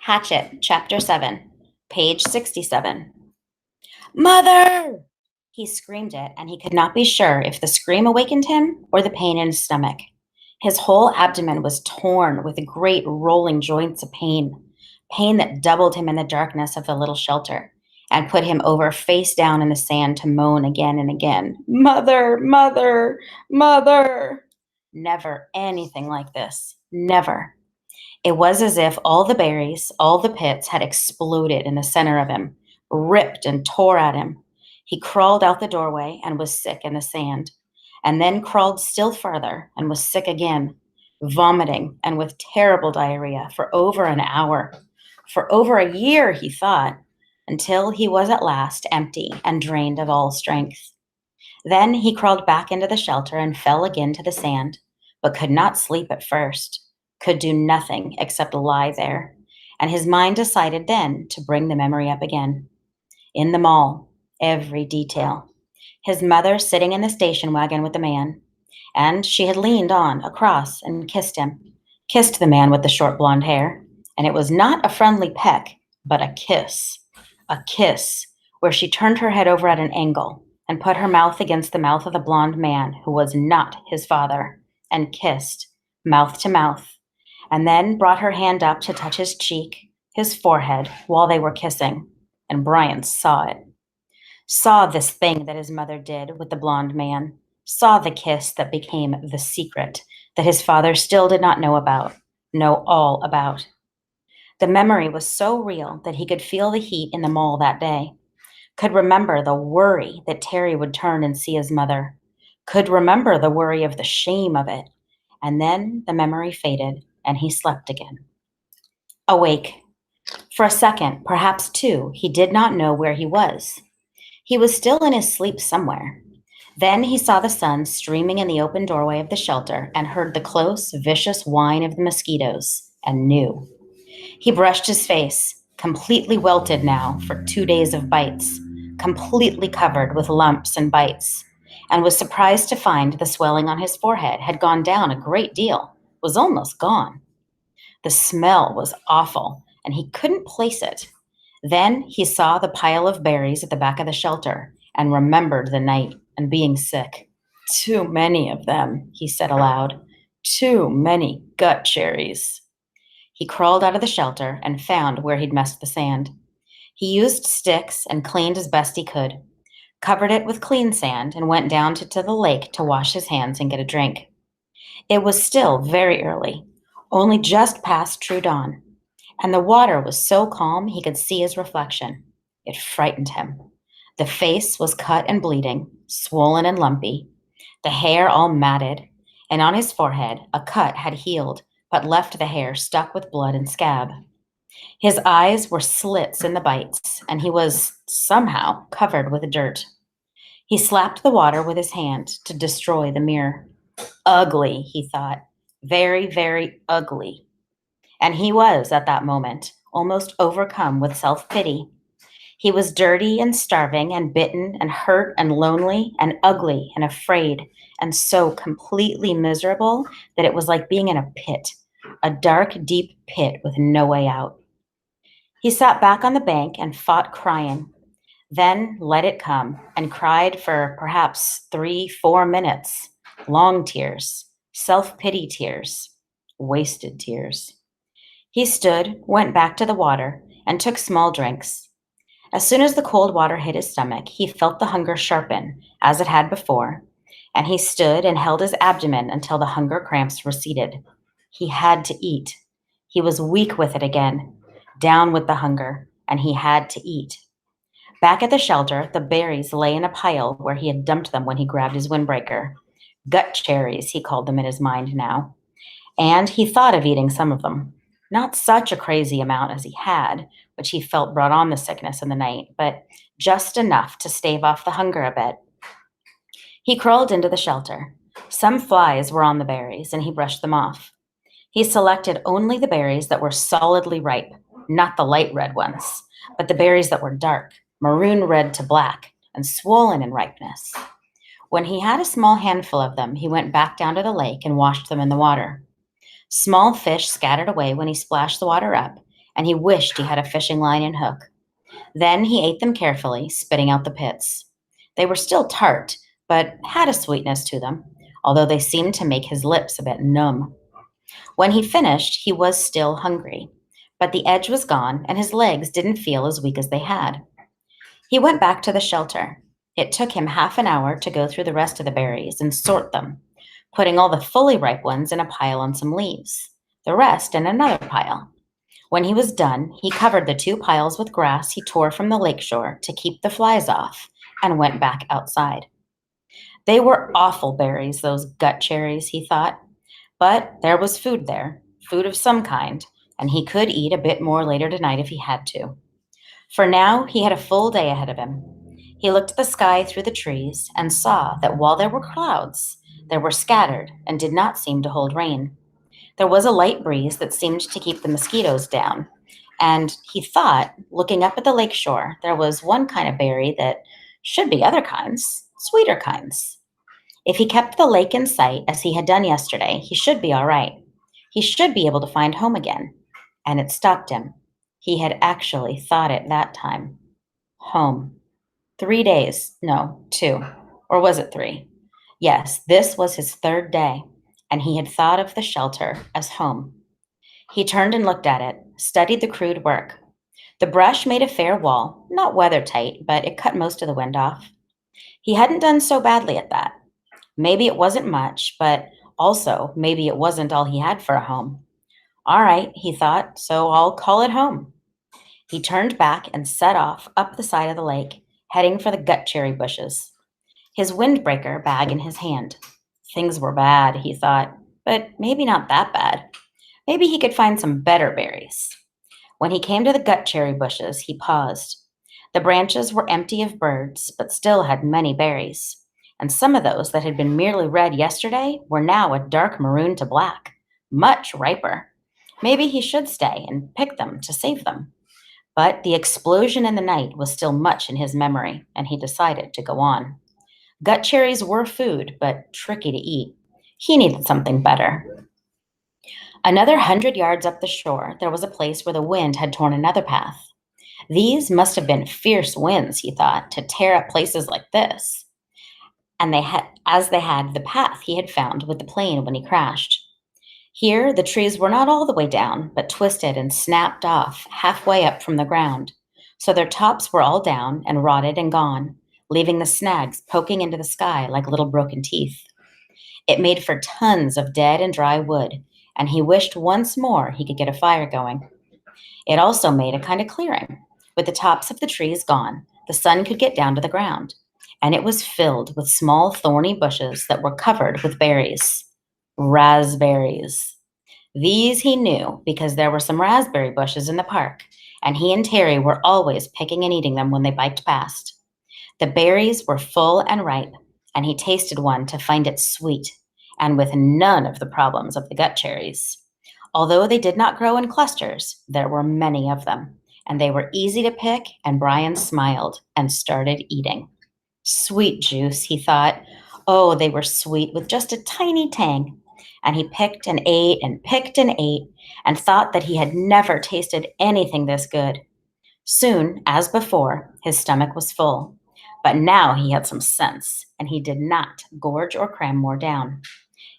Hatchet, Chapter 7, page 67. Mother! He screamed it, and he could not be sure if the scream awakened him or the pain in his stomach. His whole abdomen was torn with great rolling joints of pain that doubled him in the darkness of the little shelter and put him over face down in the sand to moan again and again, Mother, mother, mother! Never anything like this. Never. It was as if all the berries, all the pits had exploded in the center of him, ripped and tore at him. He crawled out the doorway and was sick in the sand, and then crawled still farther and was sick again, vomiting and with terrible diarrhea for over an hour, for over a year, he thought, until he was at last empty and drained of all strength. Then he crawled back into the shelter and fell again to the sand, but could not sleep at first, could do nothing except lie there, and his mind decided then to bring the memory up again. In the mall, every detail. His mother sitting in the station wagon with the man, and she had leaned on across and kissed him, kissed the man with the short blonde hair, and it was not a friendly peck, but a kiss, where she turned her head over at an angle and put her mouth against the mouth of the blonde man who was not his father, and kissed, mouth to mouth, and then brought her hand up to touch his cheek, his forehead, while they were kissing, and Brian saw it. Saw this thing that his mother did with the blonde man, saw the kiss that became the secret that his father still did not know all about. The memory was so real that he could feel the heat in the mall that day, could remember the worry that Terry would turn and see his mother, could remember the worry of the shame of it, and then the memory faded, and he slept again. Awake. For a second, perhaps two, he did not know where he was. He was still in his sleep somewhere. Then he saw the sun streaming in the open doorway of the shelter and heard the close, vicious whine of the mosquitoes, and knew. He brushed his face, completely welted now for 2 days of bites, completely covered with lumps and bites, and was surprised to find the swelling on his forehead had gone down a great deal, was almost gone. The smell was awful, and he couldn't place it. Then he saw the pile of berries at the back of the shelter and remembered the night and being sick. Too many of them, he said aloud. Too many gut cherries. He crawled out of the shelter and found where he'd messed the sand. He used sticks and cleaned as best he could, covered it with clean sand, and went down to the lake to wash his hands and get a drink. It was still very early, only just past true dawn, and the water was so calm he could see his reflection. It frightened him. The face was cut and bleeding, swollen and lumpy, the hair all matted, and on his forehead a cut had healed but left the hair stuck with blood and scab. His eyes were slits in the bites, and he was, somehow, covered with dirt. He slapped the water with his hand to destroy the mirror. Ugly, he thought. Very, very ugly. And he was, at that moment, almost overcome with self-pity. He was dirty and starving and bitten and hurt and lonely and ugly and afraid and so completely miserable that it was like being in a pit, a dark, deep pit with no way out. He sat back on the bank and fought crying, then let it come and cried for perhaps 3-4 minutes, long tears, self-pity tears, wasted tears. He stood, went back to the water, and took small drinks. As soon as the cold water hit his stomach, he felt the hunger sharpen, as it had before, and he stood and held his abdomen until the hunger cramps receded. He had to eat. He was weak with it again, down with the hunger, and he had to eat. Back at the shelter, the berries lay in a pile where he had dumped them when he grabbed his windbreaker. Gut cherries, he called them in his mind now. And he thought of eating some of them. Not such a crazy amount as he had, which he felt brought on the sickness in the night, but just enough to stave off the hunger a bit. He crawled into the shelter. Some flies were on the berries, and he brushed them off. He selected only the berries that were solidly ripe, not the light red ones, but the berries that were dark, maroon red to black, and swollen in ripeness. When he had a small handful of them, he went back down to the lake and washed them in the water. Small fish scattered away when he splashed the water up, and he wished he had a fishing line and hook. Then he ate them carefully, spitting out the pits. They were still tart, but had a sweetness to them, although they seemed to make his lips a bit numb. When he finished, he was still hungry, but the edge was gone and his legs didn't feel as weak as they had. He went back to the shelter. It took him half an hour to go through the rest of the berries and sort them, putting all the fully ripe ones in a pile on some leaves, the rest in another pile. When he was done, he covered the two piles with grass he tore from the lakeshore to keep the flies off and went back outside. They were awful berries, those gut cherries, he thought, but there was food there, food of some kind, and he could eat a bit more later tonight if he had to. For now, he had a full day ahead of him. He looked at the sky through the trees and saw that while there were clouds, they were scattered and did not seem to hold rain. There was a light breeze that seemed to keep the mosquitoes down, and he thought, looking up at the lake shore, there was one kind of berry that should be other kinds, sweeter kinds. If he kept the lake in sight as he had done yesterday, he should be all right. He should be able to find home again. And it stopped him. He had actually thought it that time. Home. 3 days. No, 2. Or was it 3? Yes, this was his 3rd day, and he had thought of the shelter as home. He turned and looked at it, studied the crude work. The brush made a fair wall, not weather tight, but it cut most of the wind off. He hadn't done so badly at that. Maybe it wasn't much, but also maybe it wasn't all he had for a home. All right, he thought, so I'll call it home. He turned back and set off up the side of the lake, heading for the gut cherry bushes, his windbreaker bag in his hand. Things were bad, he thought, but maybe not that bad. Maybe he could find some better berries. When he came to the gut cherry bushes, he paused. The branches were empty of birds, but still had many berries, and some of those that had been merely red yesterday were now a dark maroon to black, much riper. Maybe he should stay and pick them to save them. But the explosion in the night was still much in his memory, and he decided to go on. Gut cherries were food, but tricky to eat. He needed something better. Another 100 yards up the shore, there was a place where the wind had torn another path. These must have been fierce winds, he thought, to tear up places like this. And they had the path he had found with the plane when he crashed. Here, the trees were not all the way down, but twisted and snapped off halfway up from the ground, so their tops were all down and rotted and gone, leaving the snags poking into the sky like little broken teeth. It made for tons of dead and dry wood, and he wished once more he could get a fire going. It also made a kind of clearing. With the tops of the trees gone, the sun could get down to the ground, and it was filled with small thorny bushes that were covered with berries. Raspberries. These he knew because there were some raspberry bushes in the park, and he and Terry were always picking and eating them when they biked past. The berries were full and ripe, and he tasted one to find it sweet, and with none of the problems of the gut cherries. Although they did not grow in clusters, there were many of them, and they were easy to pick, and Brian smiled and started eating. Sweet juice, he thought. Oh, they were sweet with just a tiny tang. And he picked and ate and picked and ate and thought that he had never tasted anything this good. Soon, as before, his stomach was full. But now he had some sense, and he did not gorge or cram more down.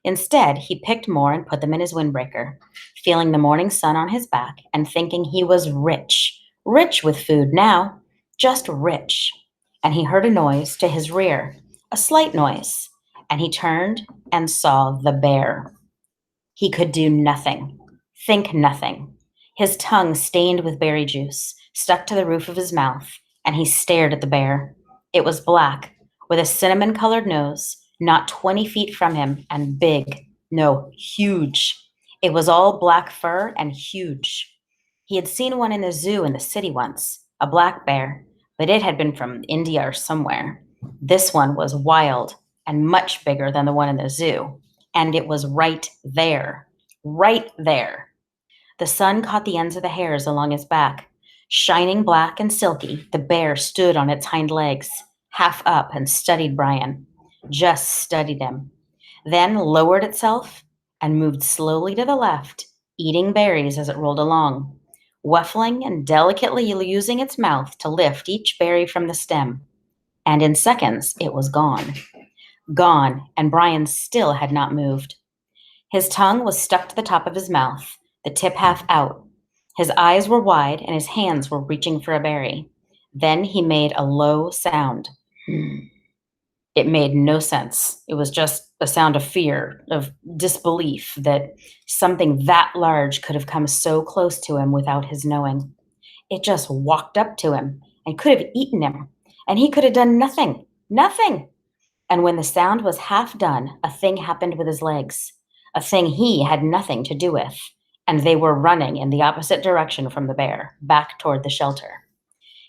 Instead, he picked more and put them in his windbreaker, feeling the morning sun on his back and thinking he was rich, rich with food now, just rich. And he heard a noise to his rear, a slight noise, and he turned and saw the bear. He could do nothing, think nothing. His tongue stained with berry juice stuck to the roof of his mouth, and he stared at the bear. It was black, with a cinnamon-colored nose, not 20 feet from him, and big, no, huge. It was all black fur and huge. He had seen one in the zoo in the city once, a black bear, but it had been from India or somewhere. This one was wild and much bigger than the one in the zoo, and it was right there, right there. The sun caught the ends of the hairs along his back. Shining black and silky, the bear stood on its hind legs, half up, and studied Brian. Just studied him. Then lowered itself and moved slowly to the left, eating berries as it rolled along. waffling and delicately using its mouth to lift each berry from the stem. And in seconds, it was gone. Gone, and Brian still had not moved. His tongue was stuck to the top of his mouth, the tip half out. His eyes were wide, and his hands were reaching for a berry. Then he made a low sound. It made no sense. It was just a sound of fear, of disbelief that something that large could have come so close to him without his knowing. It just walked up to him and could have eaten him, and he could have done nothing. Nothing. And when the sound was half done, a thing happened with his legs, a thing he had nothing to do with, and they were running in the opposite direction from the bear, back toward the shelter.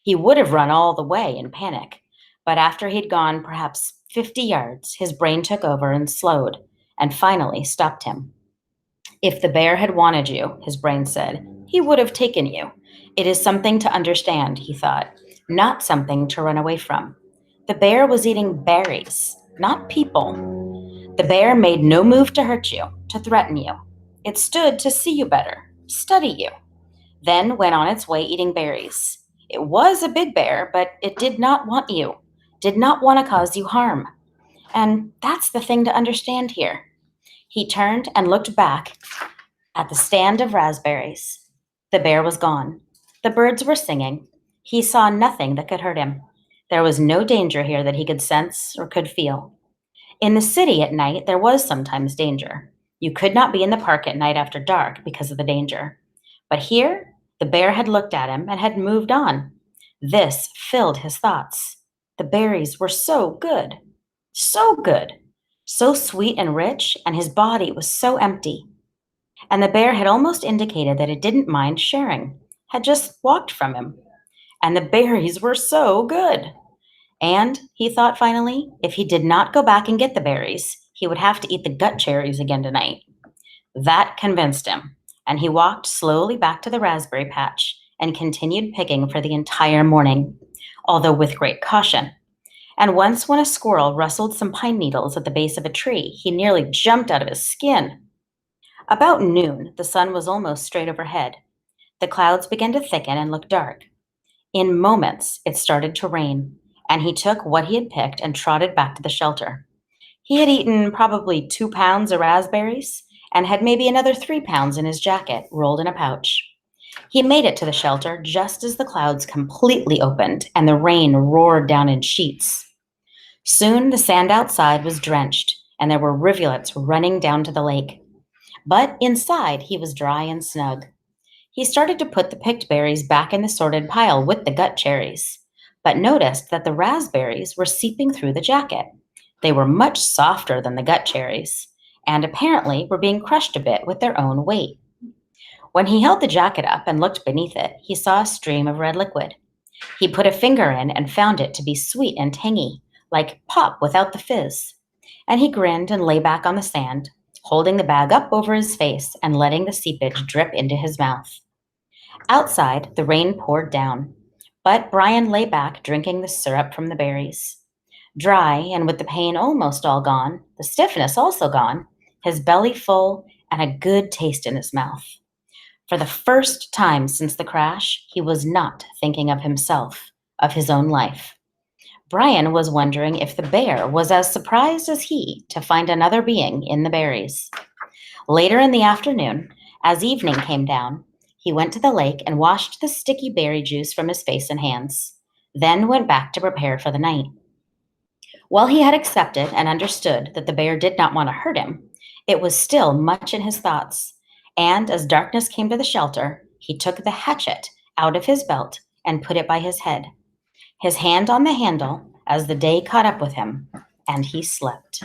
He would have run all the way in panic, but after he'd gone perhaps 50 yards, his brain took over and slowed, and finally stopped him. If the bear had wanted you, his brain said, he would have taken you. It is something to understand, he thought, not something to run away from. The bear was eating berries, not people. The bear made no move to hurt you, to threaten you. It stood to see you better, study you, then went on its way eating berries. It was a big bear, but it did not want you, did not want to cause you harm. And that's the thing to understand here. He turned and looked back at the stand of raspberries. The bear was gone. The birds were singing. He saw nothing that could hurt him. There was no danger here that he could sense or could feel. In the city at night, there was sometimes danger. You could not be in the park at night after dark because of the danger. But here, the bear had looked at him and had moved on. This filled his thoughts. The berries were so good, so sweet and rich, and his body was so empty. And the bear had almost indicated that it didn't mind sharing, had just walked from him. And the berries were so good. And, he thought finally, if he did not go back and get the berries, he would have to eat the gut cherries again tonight. That convinced him, and he walked slowly back to the raspberry patch and continued picking for the entire morning, although with great caution. And once when a squirrel rustled some pine needles at the base of a tree, he nearly jumped out of his skin. About noon, the sun was almost straight overhead. The clouds began to thicken and look dark. In moments, it started to rain, and he took what he had picked and trotted back to the shelter. He had eaten probably 2 pounds of raspberries and had maybe another 3 pounds in his jacket, rolled in a pouch. He made it to the shelter just as the clouds completely opened and the rain roared down in sheets. Soon the sand outside was drenched, and there were rivulets running down to the lake. But inside, he was dry and snug. He started to put the picked berries back in the sorted pile with the gut cherries, but noticed that the raspberries were seeping through the jacket. They were much softer than the gut cherries, and apparently were being crushed a bit with their own weight. When he held the jacket up and looked beneath it, he saw a stream of red liquid. He put a finger in and found it to be sweet and tangy, like pop without the fizz. And he grinned and lay back on the sand, holding the bag up over his face and letting the seepage drip into his mouth. Outside, the rain poured down, but Brian lay back drinking the syrup from the berries. Dry and with the pain almost all gone, the stiffness also gone, his belly full, and a good taste in his mouth. For the first time since the crash, he was not thinking of himself, of his own life. Brian was wondering if the bear was as surprised as he to find another being in the berries. Later in the afternoon, as evening came down, he went to the lake and washed the sticky berry juice from his face and hands, then went back to prepare for the night. While he had accepted and understood that the bear did not want to hurt him, it was still much in his thoughts, and as darkness came to the shelter, he took the hatchet out of his belt and put it by his head, his hand on the handle as the day caught up with him, and he slept.